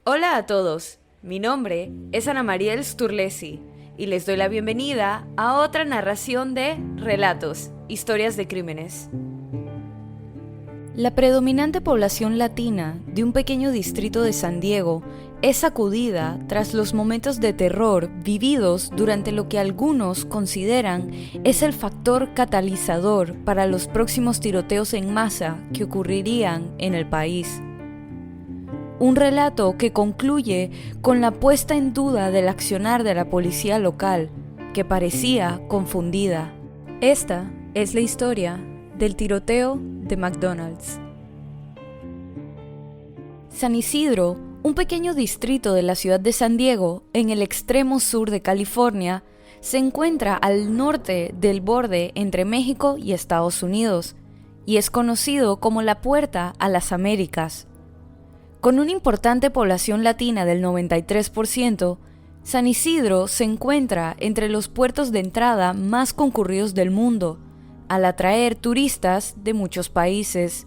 Hola a todos, mi nombre es Ana Mariel Sturlesi y les doy la bienvenida a otra narración de Relatos, Historias de Crímenes. La predominante población latina de un pequeño distrito de San Diego es sacudida tras los momentos de terror vividos durante lo que algunos consideran es el factor catalizador para los próximos tiroteos en masa que ocurrirían en el país. Un relato que concluye con la puesta en duda del accionar de la policía local, que parecía confundida. Esta es la historia del tiroteo de McDonald's. San Isidro, un pequeño distrito de la ciudad de San Diego, en el extremo sur de California, se encuentra al norte del borde entre México y Estados Unidos, y es conocido como la Puerta a las Américas. Con una importante población latina del 93%, San Isidro se encuentra entre los puertos de entrada más concurridos del mundo, al atraer turistas de muchos países.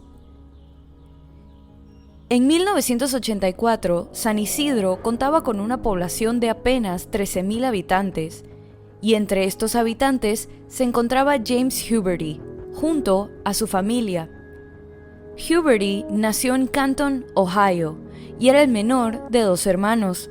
En 1984, San Isidro contaba con una población de apenas 13,000 habitantes, y entre estos habitantes se encontraba James Huberty, junto a su familia. Huberty nació en Canton, Ohio, y era el menor de 2 hermanos.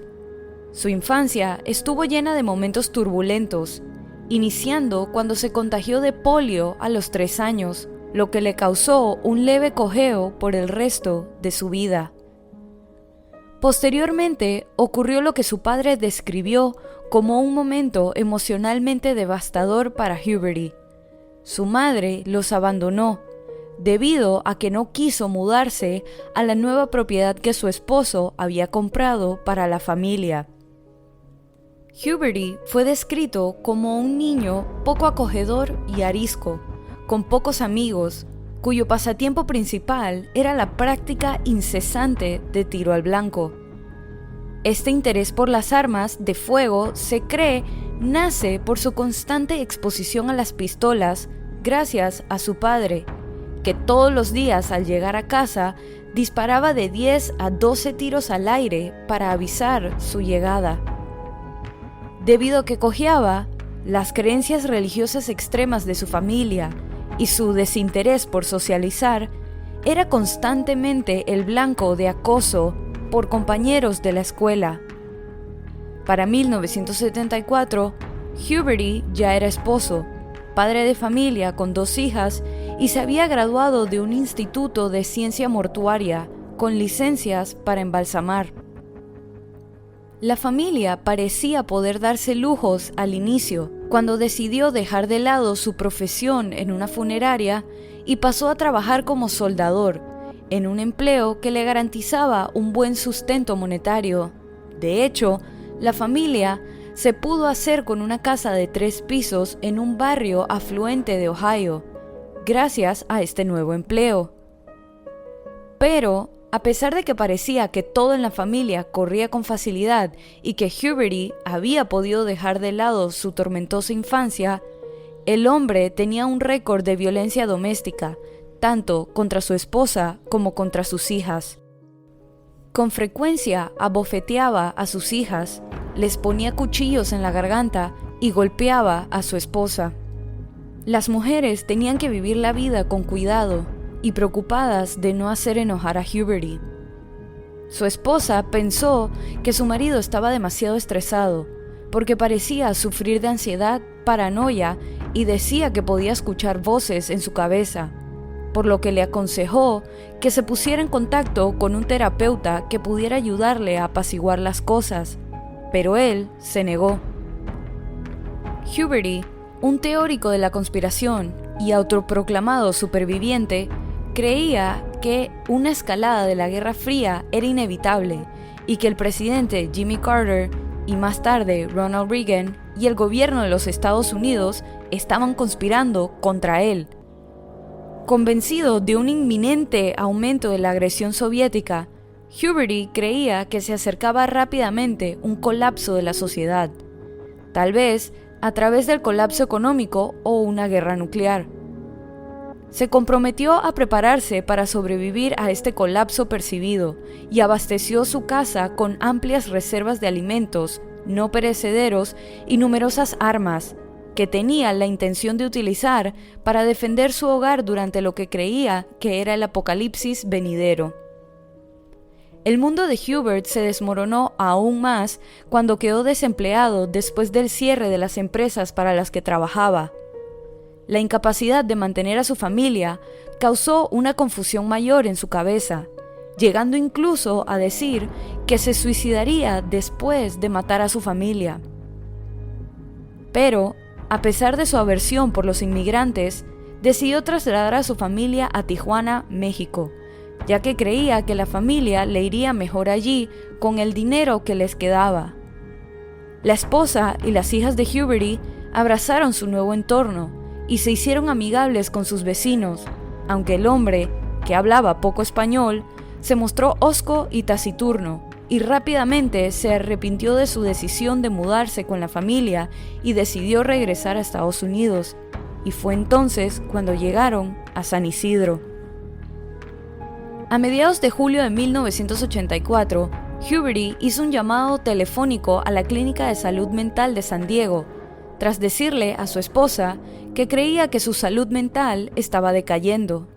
Su infancia estuvo llena de momentos turbulentos, iniciando cuando se contagió de polio a los 3 años, lo que le causó un leve cojeo por el resto de su vida. Posteriormente, ocurrió lo que su padre describió como un momento emocionalmente devastador para Huberty. Su madre los abandonó, debido a que no quiso mudarse a la nueva propiedad que su esposo había comprado para la familia. Huberty fue descrito como un niño poco acogedor y arisco, con pocos amigos, cuyo pasatiempo principal era la práctica incesante de tiro al blanco. Este interés por las armas de fuego se cree nace por su constante exposición a las pistolas gracias a su padre, que todos los días al llegar a casa disparaba de 10 a 12 tiros al aire para avisar su llegada. Debido a que cojeaba, las creencias religiosas extremas de su familia y su desinterés por socializar, era constantemente el blanco de acoso por compañeros de la escuela. Para 1974, Huberty ya era esposo, padre de familia con 2 hijas y se había graduado de un instituto de ciencia mortuaria con licencias para embalsamar. La familia parecía poder darse lujos al inicio, cuando decidió dejar de lado su profesión en una funeraria y pasó a trabajar como soldador, en un empleo que le garantizaba un buen sustento monetario. De hecho, la familia se pudo hacer con una casa de 3 pisos en un barrio afluente de Ohio, gracias a este nuevo empleo. Pero, a pesar de que parecía que todo en la familia corría con facilidad y que Huberty había podido dejar de lado su tormentosa infancia, el hombre tenía un récord de violencia doméstica, tanto contra su esposa como contra sus hijas. Con frecuencia abofeteaba a sus hijas, les ponía cuchillos en la garganta y golpeaba a su esposa. Las mujeres tenían que vivir la vida con cuidado y preocupadas de no hacer enojar a Huberty. Su esposa pensó que su marido estaba demasiado estresado, porque parecía sufrir de ansiedad, paranoia y decía que podía escuchar voces en su cabeza, por lo que le aconsejó que se pusiera en contacto con un terapeuta que pudiera ayudarle a apaciguar las cosas, pero él se negó. Huberty, un teórico de la conspiración y autoproclamado superviviente, creía que una escalada de la Guerra Fría era inevitable y que el presidente Jimmy Carter y más tarde Ronald Reagan y el gobierno de los Estados Unidos estaban conspirando contra él. Convencido de un inminente aumento de la agresión soviética, Huberty creía que se acercaba rápidamente un colapso de la sociedad, tal vez a través del colapso económico o una guerra nuclear. Se comprometió a prepararse para sobrevivir a este colapso percibido y abasteció su casa con amplias reservas de alimentos no perecederos y numerosas armas que tenía la intención de utilizar para defender su hogar durante lo que creía que era el apocalipsis venidero. El mundo de Hubert se desmoronó aún más cuando quedó desempleado después del cierre de las empresas para las que trabajaba. La incapacidad de mantener a su familia causó una confusión mayor en su cabeza, llegando incluso a decir que se suicidaría después de matar a su familia. Pero, a pesar de su aversión por los inmigrantes, decidió trasladar a su familia a Tijuana, México, ya que creía que la familia le iría mejor allí con el dinero que les quedaba. La esposa y las hijas de Huberty abrazaron su nuevo entorno y se hicieron amigables con sus vecinos, aunque el hombre, que hablaba poco español, se mostró hosco y taciturno, y rápidamente se arrepintió de su decisión de mudarse con la familia y decidió regresar a Estados Unidos, y fue entonces cuando llegaron a San Isidro. A mediados de julio de 1984, Huberty hizo un llamado telefónico a la Clínica de Salud Mental de San Diego, tras decirle a su esposa que creía que su salud mental estaba decayendo.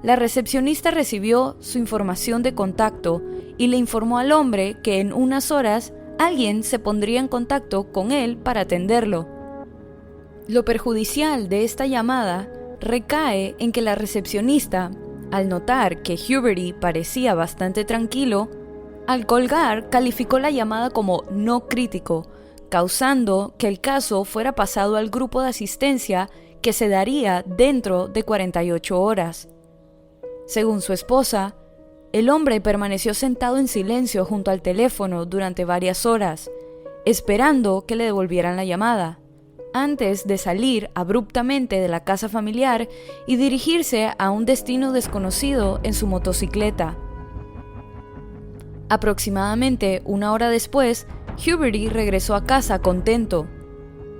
La recepcionista recibió su información de contacto y le informó al hombre que en unas horas alguien se pondría en contacto con él para atenderlo. Lo perjudicial de esta llamada recae en que la recepcionista, al notar que Huberty parecía bastante tranquilo, al colgar calificó la llamada como no crítico, causando que el caso fuera pasado al grupo de asistencia que se daría dentro de 48 horas. Según su esposa, el hombre permaneció sentado en silencio junto al teléfono durante varias horas, esperando que le devolvieran la llamada, antes de salir abruptamente de la casa familiar y dirigirse a un destino desconocido en su motocicleta. Aproximadamente una hora después, Huberty regresó a casa contento.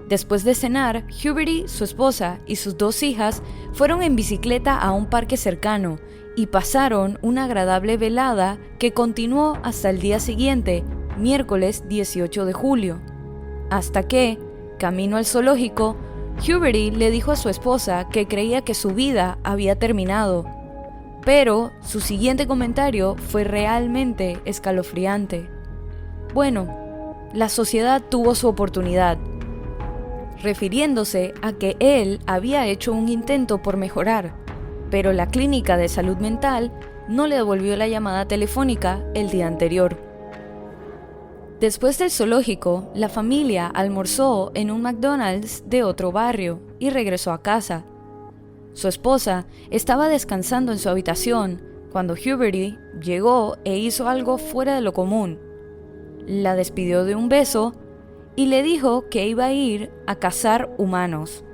Después de cenar, Huberty, su esposa y sus dos hijas fueron en bicicleta a un parque cercano y pasaron una agradable velada que continuó hasta el día siguiente, miércoles 18 de julio, hasta que, camino al zoológico, Huberty le dijo a su esposa que creía que su vida había terminado, pero su siguiente comentario fue realmente escalofriante. Bueno, la sociedad tuvo su oportunidad, refiriéndose a que él había hecho un intento por mejorar, pero la clínica de salud mental no le devolvió la llamada telefónica el día anterior. Después del zoológico, la familia almorzó en un McDonald's de otro barrio y regresó a casa. Su esposa estaba descansando en su habitación cuando Huberty llegó e hizo algo fuera de lo común. La despidió de un beso y le dijo que iba a ir a cazar humanos.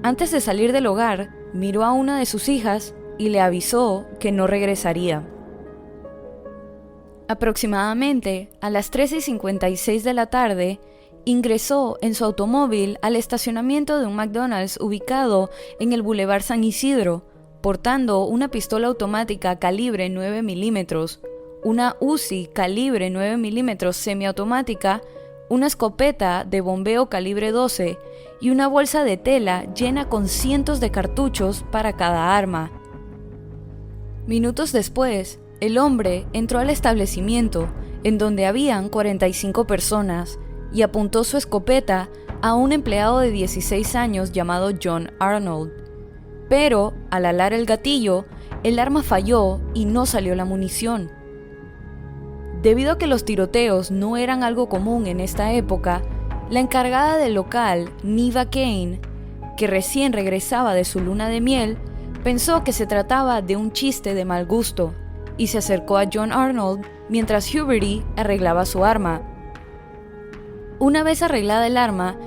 Antes de salir del hogar, miró a una de sus hijas y le avisó que no regresaría. Aproximadamente a las 13:56 de la tarde, ingresó en su automóvil al estacionamiento de un McDonald's ubicado en el Boulevard San Isidro, portando una pistola automática calibre 9 milímetros, una Uzi calibre 9 milímetros semiautomática, una escopeta de bombeo calibre 12 y una bolsa de tela llena con cientos de cartuchos para cada arma. Minutos después, el hombre entró al establecimiento, en donde habían 45 personas, y apuntó su escopeta a un empleado de 16 años llamado John Arnold. Pero, al alar el gatillo, el arma falló y no salió la munición. Debido a que los tiroteos no eran algo común en esta época, la encargada del local, Neva Kane, que recién regresaba de su luna de miel, pensó que se trataba de un chiste de mal gusto y se acercó a John Arnold mientras Huberty arreglaba su arma. Una vez arreglada el arma,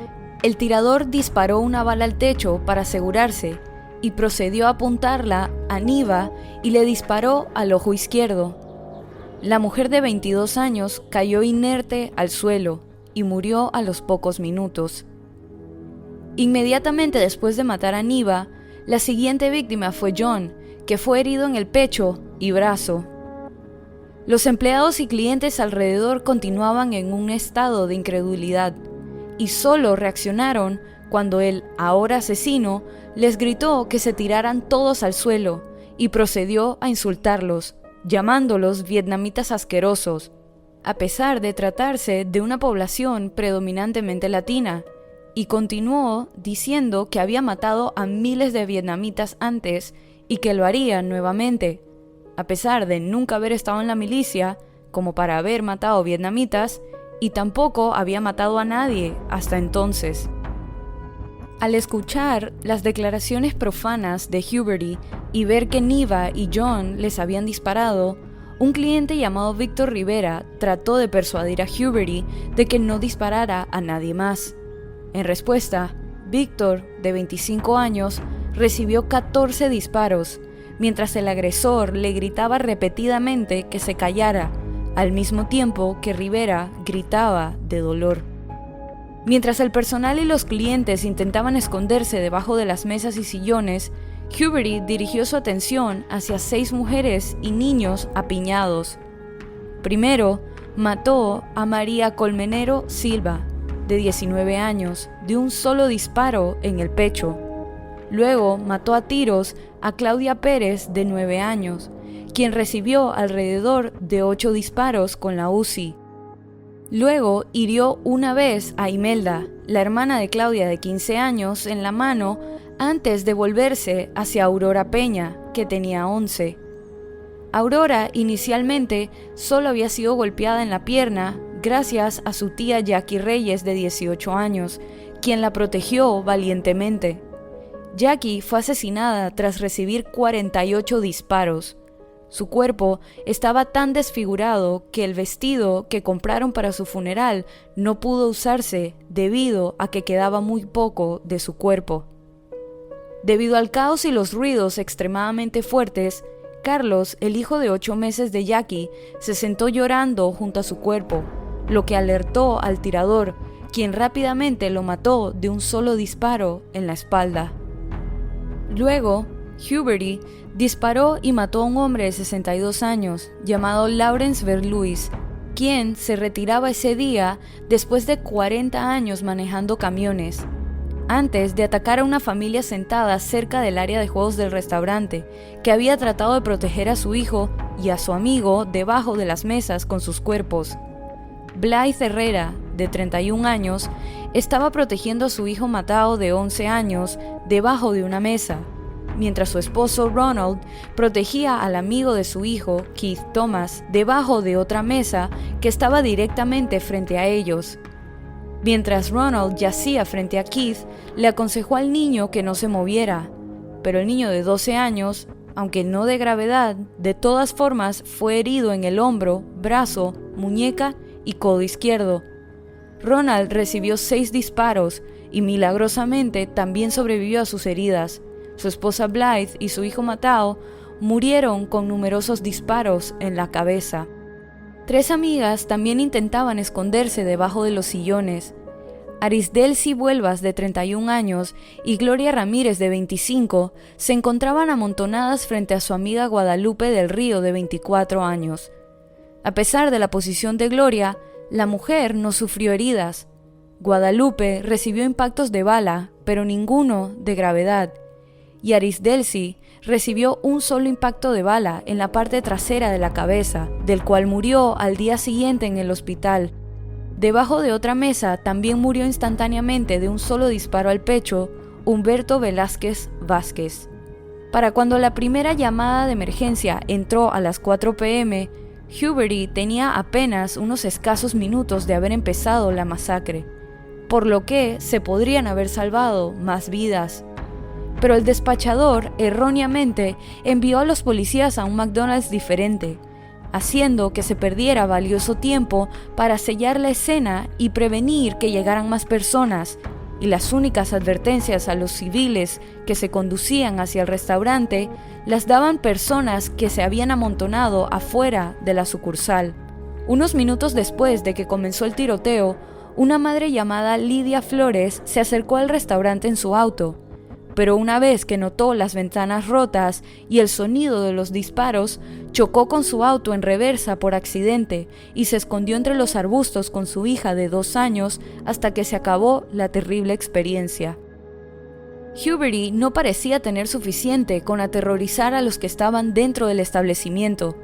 el tirador disparó una bala al techo para asegurarse y procedió a apuntarla a Neva y le disparó al ojo izquierdo. La mujer de 22 años cayó inerte al suelo y murió a los pocos minutos. Inmediatamente después de matar a Neva, La siguiente víctima fue John, que fue herido en el pecho y brazo. Los empleados y clientes alrededor continuaban en un estado de incredulidad y solo reaccionaron cuando el ahora asesino les gritó que se tiraran todos al suelo y procedió a insultarlos, llamándolos vietnamitas asquerosos, a pesar de tratarse de una población predominantemente latina, y continuó diciendo que había matado a miles de vietnamitas antes y que lo haría nuevamente, a pesar de nunca haber estado en la milicia como para haber matado vietnamitas, y tampoco había matado a nadie hasta entonces. Al escuchar las declaraciones profanas de Huberty y ver que Neva y John les habían disparado, un cliente llamado Víctor Rivera trató de persuadir a Huberty de que no disparara a nadie más. En respuesta, Víctor, de 25 años, recibió 14 disparos, mientras el agresor le gritaba repetidamente que se callara, al mismo tiempo que Rivera gritaba de dolor. Mientras el personal y los clientes intentaban esconderse debajo de las mesas y sillones, Huberty dirigió su atención hacia 6 mujeres y niños apiñados. Primero, mató a María Colmenero Silva, de 19 años, de un solo disparo en el pecho. Luego mató a tiros a Claudia Pérez, de 9 años, quien recibió alrededor de 8 disparos con la Uzi. Luego hirió una vez a Imelda, la hermana de Claudia de 15 años, en la mano antes de volverse hacia Aurora Peña, que tenía 11. Aurora inicialmente solo había sido golpeada en la pierna gracias a su tía Jackie Reyes de 18 años, quien la protegió valientemente. Jackie fue asesinada tras recibir 48 disparos. Su cuerpo estaba tan desfigurado que el vestido que compraron para su funeral no pudo usarse debido a que quedaba muy poco de su cuerpo. Debido al caos y los ruidos extremadamente fuertes, Carlos, el hijo de 8 meses de Jackie, se sentó llorando junto a su cuerpo, lo que alertó al tirador, quien rápidamente lo mató de un solo disparo en la espalda. Luego, Huberty disparó y mató a un hombre de 62 años llamado Lawrence Berluis, quien se retiraba ese día después de 40 años manejando camiones, antes de atacar a una familia sentada cerca del área de juegos del restaurante, que había tratado de proteger a su hijo y a su amigo debajo de las mesas con sus cuerpos. Blythe Herrera, de 31 años, estaba protegiendo a su hijo matado de 11 años debajo de una mesa, mientras su esposo Ronald protegía al amigo de su hijo, Keith Thomas, debajo de otra mesa que estaba directamente frente a ellos. Mientras Ronald yacía frente a Keith, le aconsejó al niño que no se moviera, pero el niño de 12 años, aunque no de gravedad, de todas formas fue herido en el hombro, brazo, muñeca y codo izquierdo. Ronald recibió 6 disparos y milagrosamente también sobrevivió a sus heridas. Su esposa Blythe y su hijo Matao murieron con numerosos disparos en la cabeza. 3 amigas también intentaban esconderse debajo de los sillones. Arisdelcy Vuelvas, de 31 años, y Gloria Ramírez, de 25, se encontraban amontonadas frente a su amiga Guadalupe del Río, de 24 años. A pesar de la posición de Gloria, la mujer no sufrió heridas. Guadalupe recibió impactos de bala, pero ninguno de gravedad, y Arisdelcy recibió un solo impacto de bala en la parte trasera de la cabeza, del cual murió al día siguiente en el hospital. Debajo de otra mesa también murió instantáneamente de un solo disparo al pecho Humberto Velázquez Vázquez. Para cuando la primera llamada de emergencia entró a las 4 p.m., Huberty tenía apenas unos escasos minutos de haber empezado la masacre, por lo que se podrían haber salvado más vidas. Pero el despachador erróneamente envió a los policías a un McDonald's diferente, haciendo que se perdiera valioso tiempo para sellar la escena y prevenir que llegaran más personas, y las únicas advertencias a los civiles que se conducían hacia el restaurante las daban personas que se habían amontonado afuera de la sucursal. Unos minutos después de que comenzó el tiroteo, una madre llamada Lidia Flores se acercó al restaurante en su auto. pero una vez que notó las ventanas rotas y el sonido de los disparos, chocó con su auto en reversa por accidente y se escondió entre los arbustos con su hija de 2 años hasta que se acabó la terrible experiencia. Huberty no parecía tener suficiente con aterrorizar a los que estaban dentro del establecimiento.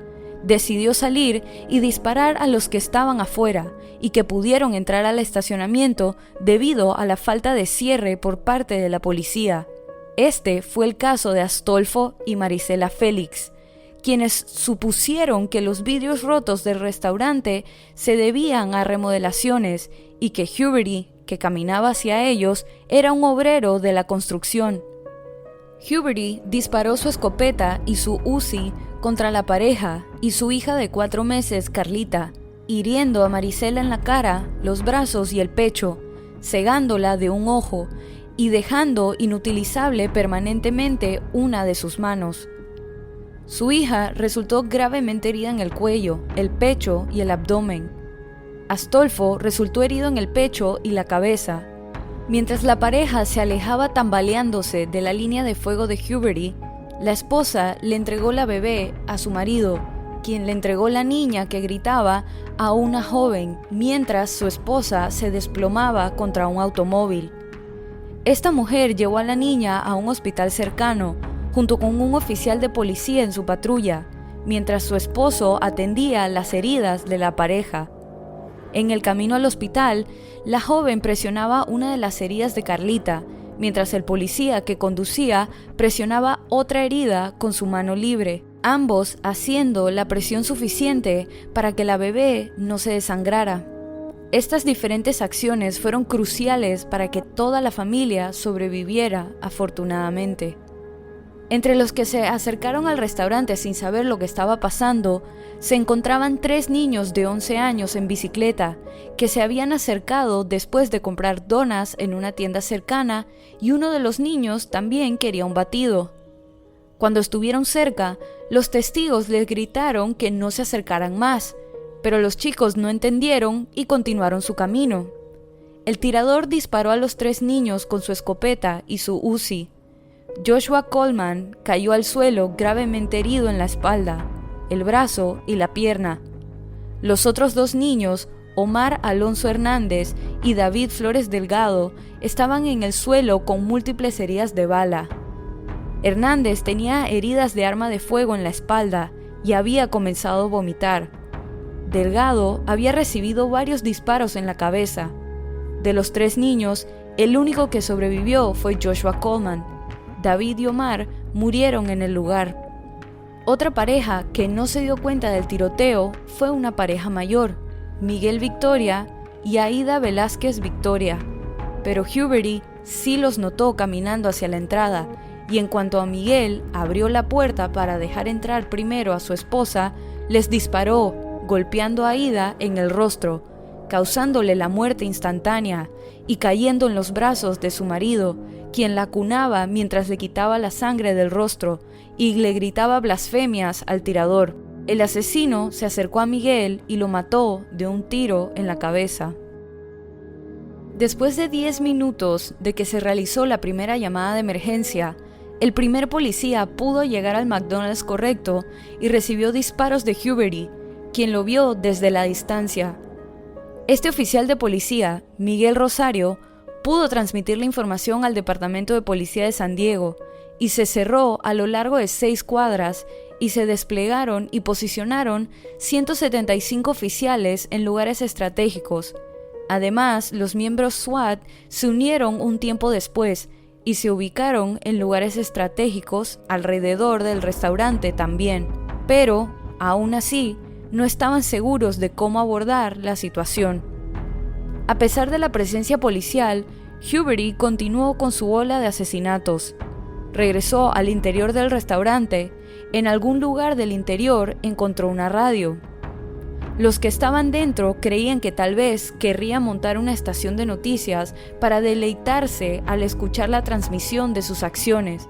Decidió salir y disparar a los que estaban afuera y que pudieron entrar al estacionamiento debido a la falta de cierre por parte de la policía. Este fue el caso de Astolfo y Marisela Félix, quienes supusieron que los vidrios rotos del restaurante se debían a remodelaciones y que Huberty, que caminaba hacia ellos, era un obrero de la construcción. Huberty disparó su escopeta y su Uzi contra la pareja y su hija de 4 meses, Carlita, hiriendo a Marisela en la cara, los brazos y el pecho, cegándola de un ojo y dejando inutilizable permanentemente una de sus manos. Su hija resultó gravemente herida en el cuello, el pecho y el abdomen. Astolfo resultó herido en el pecho y la cabeza. Mientras la pareja se alejaba tambaleándose de la línea de fuego de Huberty, la esposa le entregó la bebé a su marido, quien le entregó la niña que gritaba a una joven mientras su esposa se desplomaba contra un automóvil. Esta mujer llevó a la niña a un hospital cercano, junto con un oficial de policía en su patrulla, mientras su esposo atendía las heridas de la pareja. En el camino al hospital, la joven presionaba una de las heridas de Carlita, mientras el policía que conducía presionaba otra herida con su mano libre, ambos haciendo la presión suficiente para que la bebé no se desangrara. Estas diferentes acciones fueron cruciales para que toda la familia sobreviviera, afortunadamente. Entre los que se acercaron al restaurante sin saber lo que estaba pasando, se encontraban 3 niños de 11 años en bicicleta, que se habían acercado después de comprar donas en una tienda cercana, y uno de los niños también quería un batido. Cuando estuvieron cerca, los testigos les gritaron que no se acercaran más, pero los chicos no entendieron y continuaron su camino. El tirador disparó a los 3 niños con su escopeta y su Uzi. Joshua Coleman cayó al suelo gravemente herido en la espalda, el brazo y la pierna. Los otros 2 niños, Omar Alonso Hernández y David Flores Delgado, estaban en el suelo con múltiples heridas de bala. Hernández tenía heridas de arma de fuego en la espalda y había comenzado a vomitar. Delgado había recibido varios disparos en la cabeza. De los 3 niños, el único que sobrevivió fue Joshua Coleman. David y Omar murieron en el lugar. Otra pareja que no se dio cuenta del tiroteo fue una pareja mayor, Miguel Victoria y Aida Velázquez Victoria, pero Huberty sí los notó caminando hacia la entrada, y en cuanto a Miguel abrió la puerta para dejar entrar primero a su esposa, les disparó, golpeando a Aida en el rostro, causándole la muerte instantánea y cayendo en los brazos de su marido, quien la acunaba mientras le quitaba la sangre del rostro y le gritaba blasfemias al tirador. El asesino se acercó a Miguel y lo mató de un tiro en la cabeza. Después de 10 minutos de que se realizó la primera llamada de emergencia, el primer policía pudo llegar al McDonald's correcto y recibió disparos de Huberty, quien lo vio desde la distancia. Este oficial de policía, Miguel Rosario, pudo transmitir la información al Departamento de Policía de San Diego y se cerró a lo largo de 6 cuadras y se desplegaron y posicionaron 175 oficiales en lugares estratégicos. Además, los miembros SWAT se unieron un tiempo después y se ubicaron en lugares estratégicos alrededor del restaurante también, pero, aún así, no estaban seguros de cómo abordar la situación. A pesar de la presencia policial, Huberty continuó con su ola de asesinatos. Regresó al interior del restaurante. En algún lugar del interior encontró una radio. Los que estaban dentro creían que tal vez querría montar una estación de noticias para deleitarse al escuchar la transmisión de sus acciones,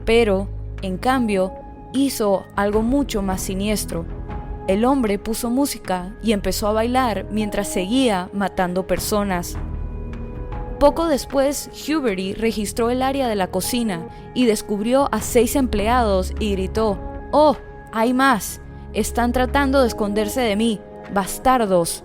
pero, en cambio, hizo algo mucho más siniestro. El hombre puso música y empezó a bailar mientras seguía matando personas. Poco después, Huberty registró el área de la cocina y descubrió a 6 empleados y gritó: «¡Oh, hay más! Están tratando de esconderse de mí, bastardos».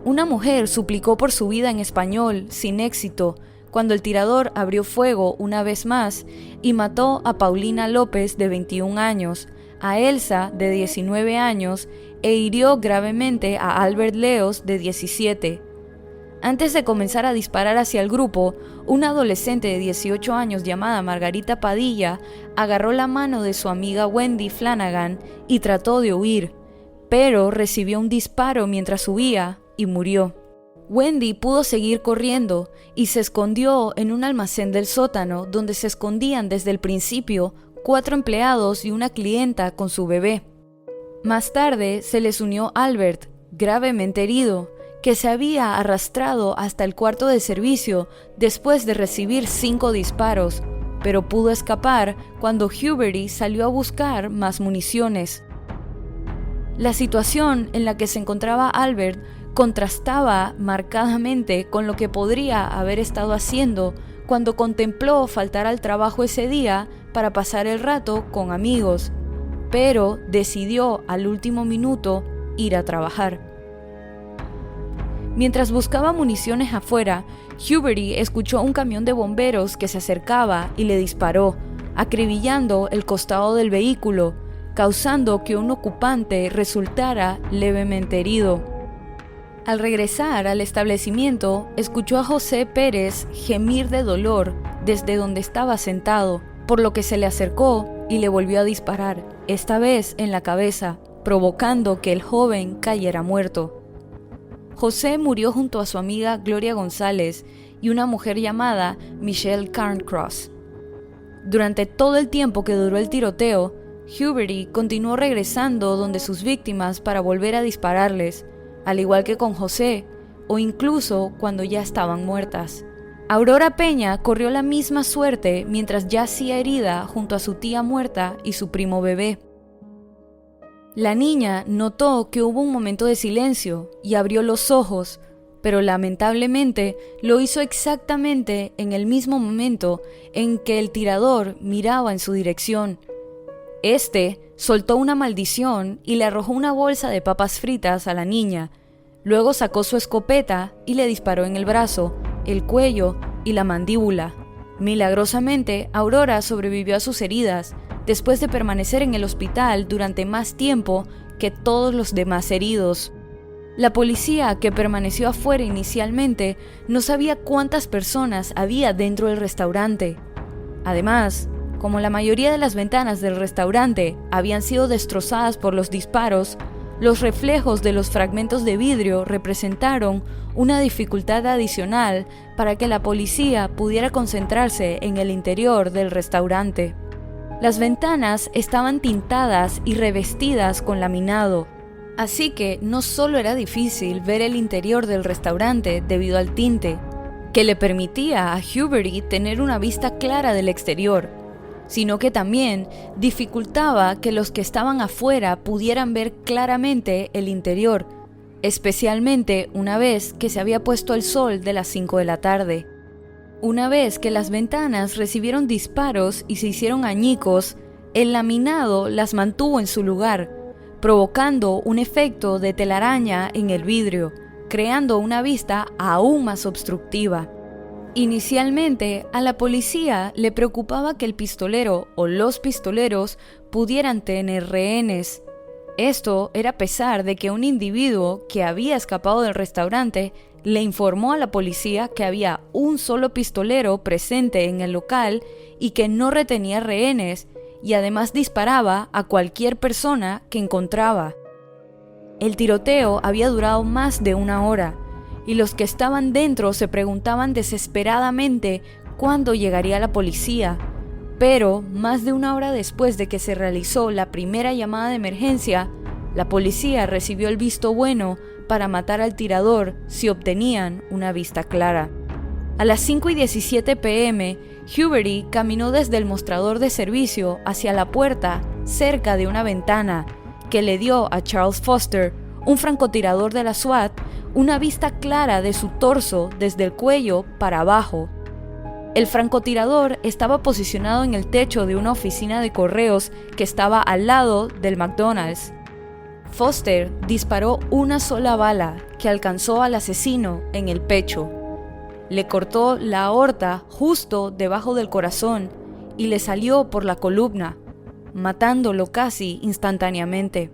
Una mujer suplicó por su vida en español, sin éxito, cuando el tirador abrió fuego una vez más y mató a Paulina López, de 21 años, a Elsa, de 19 años, e hirió gravemente a Albert Leos, de 17. Antes de comenzar a disparar hacia el grupo, una adolescente de 18 años llamada Margarita Padilla agarró la mano de su amiga Wendy Flanagan y trató de huir, pero recibió un disparo mientras huía y murió. Wendy pudo seguir corriendo y se escondió en un almacén del sótano donde se escondían desde el principio 4 empleados y una clienta con su bebé. Más tarde se les unió Albert, gravemente herido, que se había arrastrado hasta el cuarto de servicio después de recibir 5 disparos, pero pudo escapar cuando Huberty salió a buscar más municiones. La situación en la que se encontraba Albert contrastaba marcadamente con lo que podría haber estado haciendo cuando contempló faltar al trabajo ese día para pasar el rato con amigos, pero decidió al último minuto ir a trabajar. Mientras buscaba municiones afuera, Huberty escuchó un camión de bomberos que se acercaba y le disparó, acribillando el costado del vehículo, causando que un ocupante resultara levemente herido. Al regresar al establecimiento, escuchó a José Pérez gemir de dolor desde donde estaba sentado, por lo que se le acercó y le volvió a disparar, esta vez en la cabeza, provocando que el joven cayera muerto. José murió junto a su amiga Gloria González y una mujer llamada Michelle Carncross. Durante todo el tiempo que duró el tiroteo, Huberty continuó regresando donde sus víctimas para volver a dispararles, al igual que con José, o incluso cuando ya estaban muertas. Aurora Peña corrió la misma suerte mientras yacía herida junto a su tía muerta y su primo bebé. La niña notó que hubo un momento de silencio y abrió los ojos, pero lamentablemente lo hizo exactamente en el mismo momento en que el tirador miraba en su dirección. Este soltó una maldición y le arrojó una bolsa de papas fritas a la niña. Luego sacó su escopeta y le disparó en el brazo, el cuello y la mandíbula. Milagrosamente, Aurora sobrevivió a sus heridas, después de permanecer en el hospital durante más tiempo que todos los demás heridos. La policía, que permaneció afuera inicialmente, no sabía cuántas personas había dentro del restaurante. Además, como la mayoría de las ventanas del restaurante habían sido destrozadas por los disparos, los reflejos de los fragmentos de vidrio representaron una dificultad adicional para que la policía pudiera concentrarse en el interior del restaurante. Las ventanas estaban tintadas y revestidas con laminado, así que no solo era difícil ver el interior del restaurante debido al tinte, que le permitía a Huberty tener una vista clara del exterior, sino que también dificultaba que los que estaban afuera pudieran ver claramente el interior, especialmente una vez que se había puesto el sol de las 5 de la tarde. Una vez que las ventanas recibieron disparos y se hicieron añicos, el laminado las mantuvo en su lugar, provocando un efecto de telaraña en el vidrio, creando una vista aún más obstructiva. Inicialmente, a la policía le preocupaba que el pistolero o los pistoleros pudieran tener rehenes. Esto era a pesar de que un individuo que había escapado del restaurante le informó a la policía que había un solo pistolero presente en el local y que no retenía rehenes, y además disparaba a cualquier persona que encontraba. El tiroteo había durado más de 1 hora, y los que estaban dentro se preguntaban desesperadamente cuándo llegaría la policía. Pero, más de 1 hora después de que se realizó la primera llamada de emergencia, la policía recibió el visto bueno para matar al tirador si obtenían una vista clara. A las 5:17 p.m., Huberty caminó desde el mostrador de servicio hacia la puerta cerca de una ventana que le dio a Charles Foster, un francotirador de la SWAT, una vista clara de su torso desde el cuello para abajo. El francotirador estaba posicionado en el techo de una oficina de correos que estaba al lado del McDonald's. Foster disparó una sola bala que alcanzó al asesino en el pecho. Le cortó la aorta justo debajo del corazón y le salió por la columna, matándolo casi instantáneamente.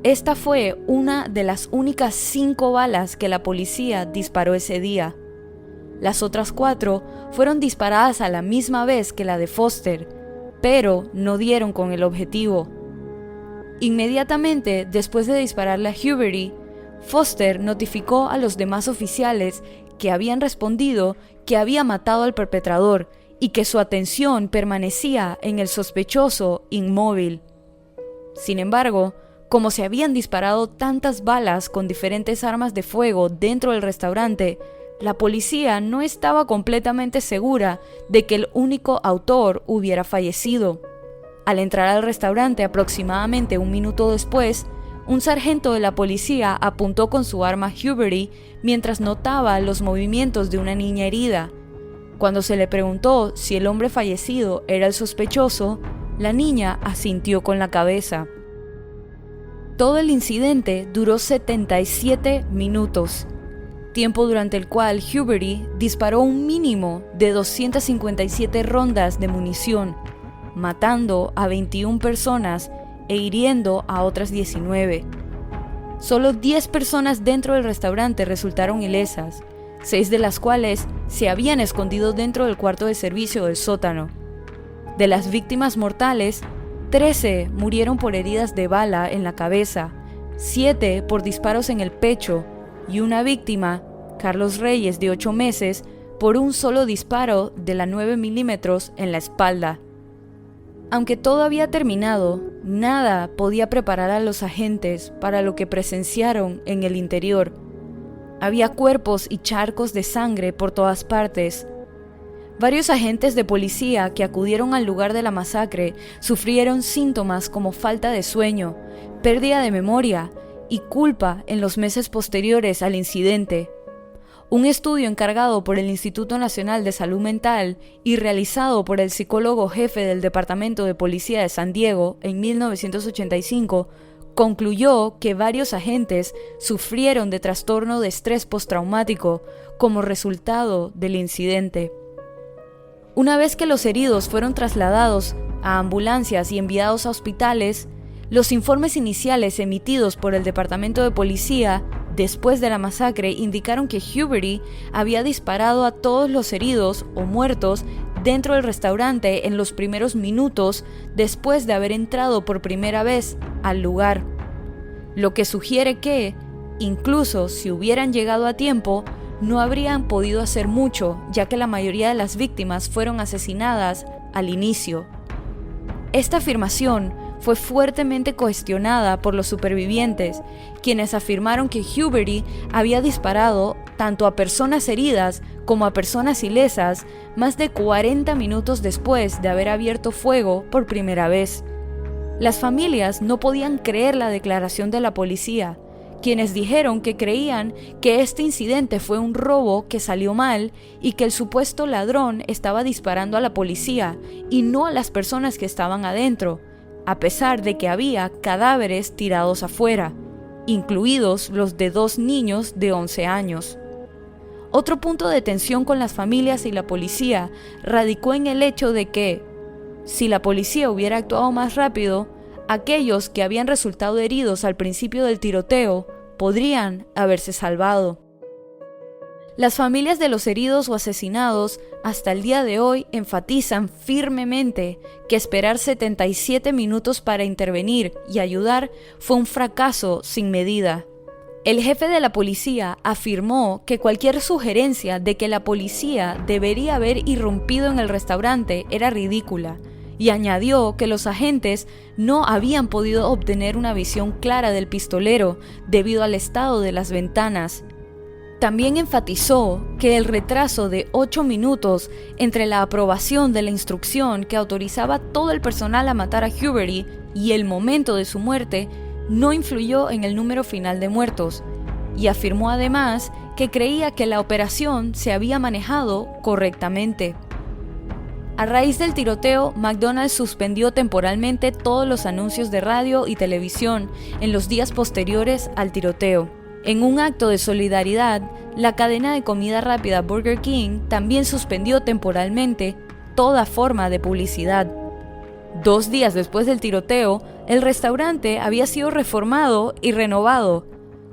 Esta fue una de las únicas 5 balas que la policía disparó ese día. Las otras 4 fueron disparadas a la misma vez que la de Foster, pero no dieron con el objetivo. Inmediatamente después de dispararle a Huberty, Foster notificó a los demás oficiales que habían respondido que había matado al perpetrador y que su atención permanecía en el sospechoso inmóvil. Sin embargo, como se habían disparado tantas balas con diferentes armas de fuego dentro del restaurante, la policía no estaba completamente segura de que el único autor hubiera fallecido. Al entrar al restaurante aproximadamente 1 minuto después, un sargento de la policía apuntó con su arma a Huberty mientras notaba los movimientos de una niña herida. Cuando se le preguntó si el hombre fallecido era el sospechoso, la niña asintió con la cabeza. Todo el incidente duró 77 minutos, tiempo durante el cual Huberty disparó un mínimo de 257 rondas de munición, matando a 21 personas e hiriendo a otras 19. Solo 10 personas dentro del restaurante resultaron ilesas, 6 de las cuales se habían escondido dentro del cuarto de servicio del sótano. De las víctimas mortales, 13 murieron por heridas de bala en la cabeza, 7 por disparos en el pecho y una víctima, Carlos Reyes de 8 meses, por un solo disparo de la 9 milímetros en la espalda. Aunque todo había terminado, nada podía preparar a los agentes para lo que presenciaron en el interior. Había cuerpos y charcos de sangre por todas partes. Varios agentes de policía que acudieron al lugar de la masacre sufrieron síntomas como falta de sueño, pérdida de memoria y culpa en los meses posteriores al incidente. Un estudio encargado por el Instituto Nacional de Salud Mental y realizado por el psicólogo jefe del Departamento de Policía de San Diego en 1985 concluyó que varios agentes sufrieron de trastorno de estrés postraumático como resultado del incidente. Una vez que los heridos fueron trasladados a ambulancias y enviados a hospitales, los informes iniciales emitidos por el Departamento de Policía después de la masacre indicaron que Huberty había disparado a todos los heridos o muertos dentro del restaurante en los primeros minutos después de haber entrado por primera vez al lugar, lo que sugiere que, incluso si hubieran llegado a tiempo, no habrían podido hacer mucho, ya que la mayoría de las víctimas fueron asesinadas al inicio. Esta afirmación fue fuertemente cuestionada por los supervivientes, quienes afirmaron que Huberty había disparado tanto a personas heridas como a personas ilesas más de 40 minutos después de haber abierto fuego por primera vez. Las familias no podían creer la declaración de la policía, quienes dijeron que creían que este incidente fue un robo que salió mal y que el supuesto ladrón estaba disparando a la policía y no a las personas que estaban adentro, a pesar de que había cadáveres tirados afuera, incluidos los de 2 niños de 11 años. Otro punto de tensión con las familias y la policía radicó en el hecho de que, si la policía hubiera actuado más rápido, aquellos que habían resultado heridos al principio del tiroteo podrían haberse salvado. Las familias de los heridos o asesinados hasta el día de hoy enfatizan firmemente que esperar 77 minutos para intervenir y ayudar fue un fracaso sin medida. El jefe de la policía afirmó que cualquier sugerencia de que la policía debería haber irrumpido en el restaurante era ridícula, y añadió que los agentes no habían podido obtener una visión clara del pistolero debido al estado de las ventanas. También enfatizó que el retraso de 8 minutos entre la aprobación de la instrucción que autorizaba a todo el personal a matar a Huberty y el momento de su muerte no influyó en el número final de muertos, y afirmó además que creía que la operación se había manejado correctamente. A raíz del tiroteo, McDonald's suspendió temporalmente todos los anuncios de radio y televisión en los días posteriores al tiroteo. En un acto de solidaridad, la cadena de comida rápida Burger King también suspendió temporalmente toda forma de publicidad. 2 días después del tiroteo, el restaurante había sido reformado y renovado.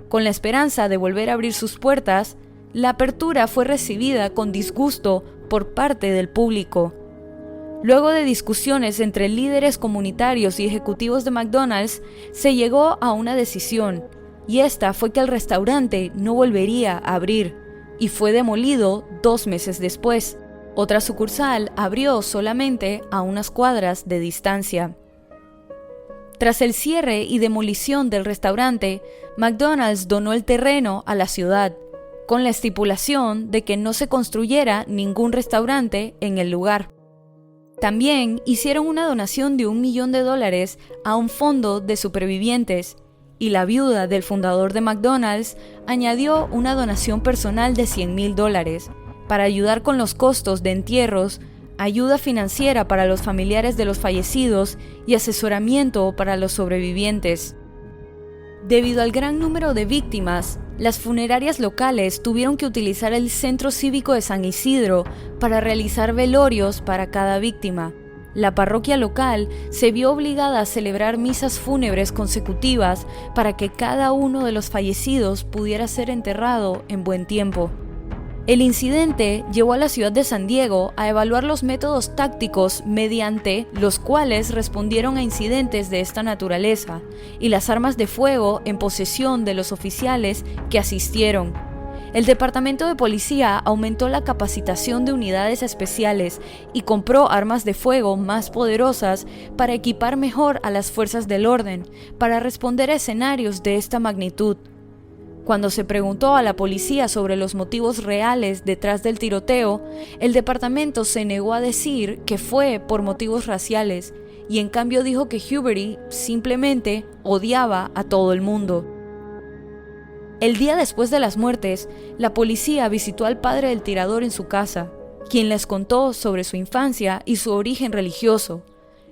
Con la esperanza de volver a abrir sus puertas, la apertura fue recibida con disgusto por parte del público. Luego de discusiones entre líderes comunitarios y ejecutivos de McDonald's, se llegó a una decisión, y esta fue que el restaurante no volvería a abrir, y fue demolido 2 meses después. Otra sucursal abrió solamente a unas cuadras de distancia. Tras el cierre y demolición del restaurante, McDonald's donó el terreno a la ciudad, con la estipulación de que no se construyera ningún restaurante en el lugar. También hicieron una donación de $1 millón a un fondo de supervivientes, y la viuda del fundador de McDonald's añadió una donación personal de $100,000 para ayudar con los costos de entierros, ayuda financiera para los familiares de los fallecidos y asesoramiento para los sobrevivientes. Debido al gran número de víctimas, las funerarias locales tuvieron que utilizar el Centro Cívico de San Isidro para realizar velorios para cada víctima. La parroquia local se vio obligada a celebrar misas fúnebres consecutivas para que cada uno de los fallecidos pudiera ser enterrado en buen tiempo. El incidente llevó a la ciudad de San Diego a evaluar los métodos tácticos mediante los cuales respondieron a incidentes de esta naturaleza y las armas de fuego en posesión de los oficiales que asistieron. El Departamento de Policía aumentó la capacitación de unidades especiales y compró armas de fuego más poderosas para equipar mejor a las fuerzas del orden para responder a escenarios de esta magnitud. Cuando se preguntó a la policía sobre los motivos reales detrás del tiroteo, el departamento se negó a decir que fue por motivos raciales y en cambio dijo que Huberty simplemente odiaba a todo el mundo. El día después de las muertes, la policía visitó al padre del tirador en su casa, quien les contó sobre su infancia y su origen religioso.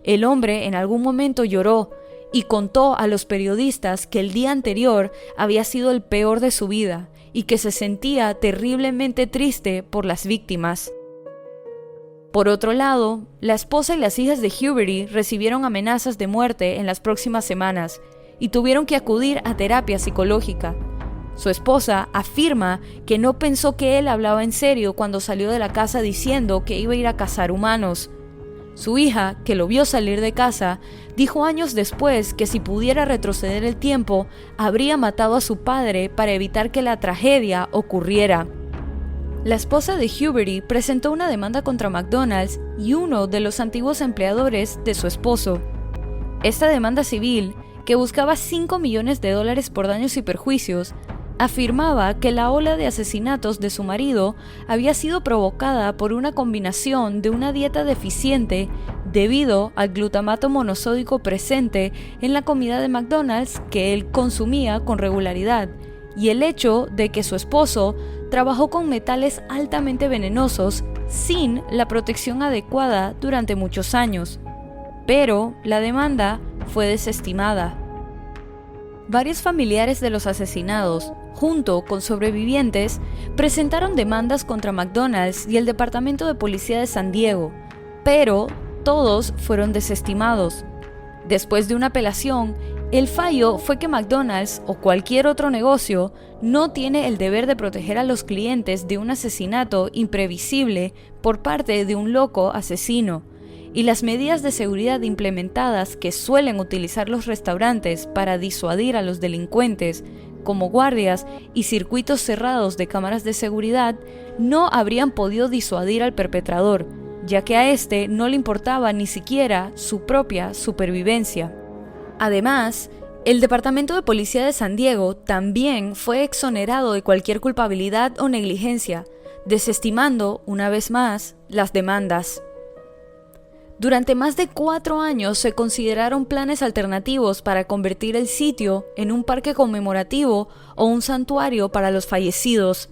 El hombre en algún momento lloró y contó a los periodistas que el día anterior había sido el peor de su vida y que se sentía terriblemente triste por las víctimas. Por otro lado, la esposa y las hijas de Huberty recibieron amenazas de muerte en las próximas semanas y tuvieron que acudir a terapia psicológica. Su esposa afirma que no pensó que él hablaba en serio cuando salió de la casa diciendo que iba a ir a cazar humanos. Su hija, que lo vio salir de casa, dijo años después que si pudiera retroceder el tiempo, habría matado a su padre para evitar que la tragedia ocurriera. La esposa de Huberty presentó una demanda contra McDonald's y uno de los antiguos empleadores de su esposo. Esta demanda civil, que buscaba $5 millones por daños y perjuicios, afirmaba que la ola de asesinatos de su marido había sido provocada por una combinación de una dieta deficiente debido al glutamato monosódico presente en la comida de McDonald's que él consumía con regularidad y el hecho de que su esposo trabajó con metales altamente venenosos sin la protección adecuada durante muchos años. Pero la demanda fue desestimada. Varios familiares de los asesinados, junto con sobrevivientes, presentaron demandas contra McDonald's y el Departamento de Policía de San Diego, pero todos fueron desestimados. Después de una apelación, el fallo fue que McDonald's o cualquier otro negocio no tiene el deber de proteger a los clientes de un asesinato imprevisible por parte de un loco asesino. Y las medidas de seguridad implementadas que suelen utilizar los restaurantes para disuadir a los delincuentes, como guardias y circuitos cerrados de cámaras de seguridad, no habrían podido disuadir al perpetrador, ya que a este no le importaba ni siquiera su propia supervivencia. Además, el Departamento de Policía de San Diego también fue exonerado de cualquier culpabilidad o negligencia, desestimando, una vez más, las demandas. Durante más de 4 años se consideraron planes alternativos para convertir el sitio en un parque conmemorativo o un santuario para los fallecidos.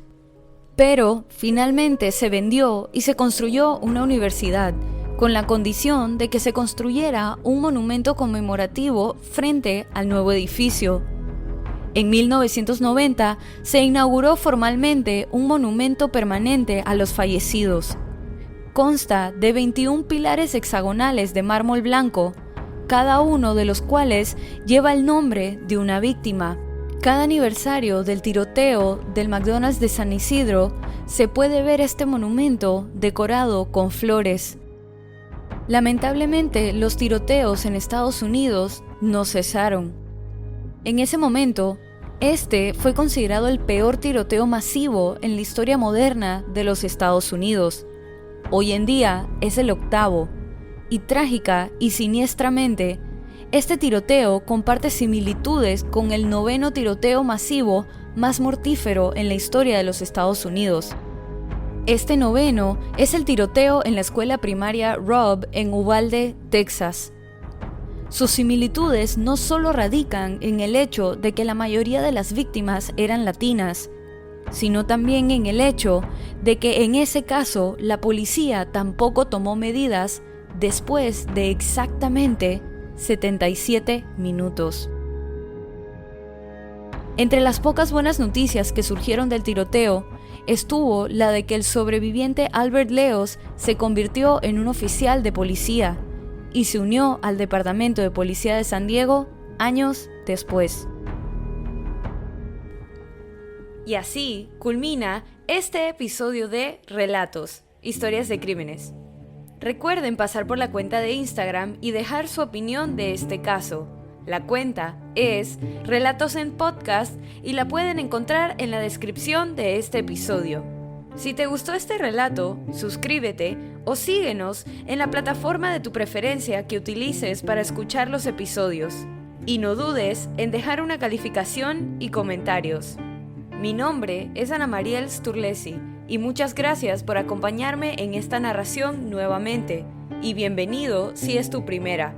Pero finalmente se vendió y se construyó una universidad, con la condición de que se construyera un monumento conmemorativo frente al nuevo edificio. En 1990 se inauguró formalmente un monumento permanente a los fallecidos. Consta de 21 pilares hexagonales de mármol blanco, cada uno de los cuales lleva el nombre de una víctima. Cada aniversario del tiroteo del McDonald's de San Isidro se puede ver este monumento decorado con flores. Lamentablemente, los tiroteos en Estados Unidos no cesaron. En ese momento, este fue considerado el peor tiroteo masivo en la historia moderna de los Estados Unidos. Hoy en día es el 8º, y trágica y siniestramente, este tiroteo comparte similitudes con el 9º tiroteo masivo más mortífero en la historia de los Estados Unidos. Este 9º es el tiroteo en la escuela primaria Robb en Uvalde, Texas. Sus similitudes no solo radican en el hecho de que la mayoría de las víctimas eran latinas, sino también en el hecho de que en ese caso la policía tampoco tomó medidas después de exactamente 77 minutos. Entre las pocas buenas noticias que surgieron del tiroteo estuvo la de que el sobreviviente Albert Leos se convirtió en un oficial de policía y se unió al Departamento de Policía de San Diego años después. Y así culmina este episodio de Relatos, Historias de Crímenes. Recuerden pasar por la cuenta de Instagram y dejar su opinión de este caso. La cuenta es Relatos en Podcast y la pueden encontrar en la descripción de este episodio. Si te gustó este relato, suscríbete o síguenos en la plataforma de tu preferencia que utilices para escuchar los episodios. Y no dudes en dejar una calificación y comentarios. Mi nombre es Ana Mariel Sturlesi y muchas gracias por acompañarme en esta narración nuevamente y bienvenido si es tu primera.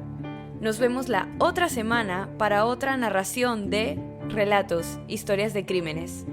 Nos vemos la otra semana para otra narración de Relatos, Historias de Crímenes.